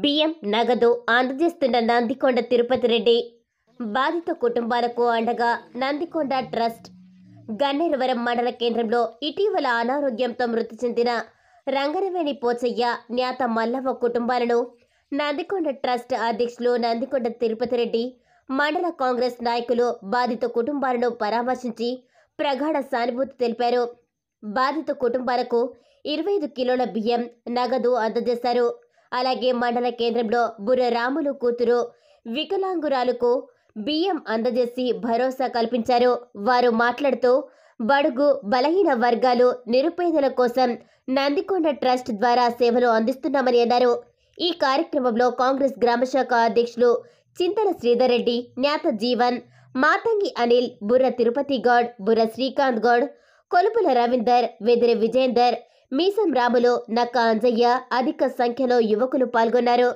బియ్యం నగదు అందజేస్తున్న నందికొండ తిరుపతి రెడ్డి. బాధిత కుటుంబాలకు అండగా నందికొండ ట్రస్ట్. గన్నేరువరం మండల కేంద్రంలో ఇటీవల అనారోగ్యంతో మృతి చెందిన రంగనవేణి పోచయ్య, న్యాత మల్లవ్వ కుటుంబాలను నందికొండ ట్రస్ట్ అధ్యక్షులు నందికొండ తిరుపతి రెడ్డి, మండల కాంగ్రెస్ నాయకులు బాధిత కుటుంబాలను పరామర్శించి ప్రగాఢ సానుభూతి తెలిపారు. బాధిత కుటుంబాలకు 25 కిలోల బియ్యం, నగదు అందజేశారు. అలాగే మండల కేంద్రంలో బుర్ర రాములు కూతురు వికలాంగురాలకు బియ్యం అందజేసి భరోసా కల్పించారు. వారు మాట్లాడుతూ బడుగు బలహీన వర్గాలు, నిరుపేదల కోసం నందికొండ ట్రస్ట్ ద్వారా సేవలు అందిస్తున్నామని అన్నారు. ఈ కార్యక్రమంలో కాంగ్రెస్ గ్రామశాఖ అధ్యక్షులు చింతల శ్రీధర్ రెడ్డి, న్యాత జీవన్, మాతంగి అనిల్, బుర్ర తిరుపతి గౌడ్, బుర్ర శ్రీకాంత్ గౌడ్, కొలుపుల రవీందర్, వెదిరి విజేందర్, మీసం రాములు, నక్క అంజయ్య అధిక సంఖ్యలో యువకులు పాల్గొన్నారు.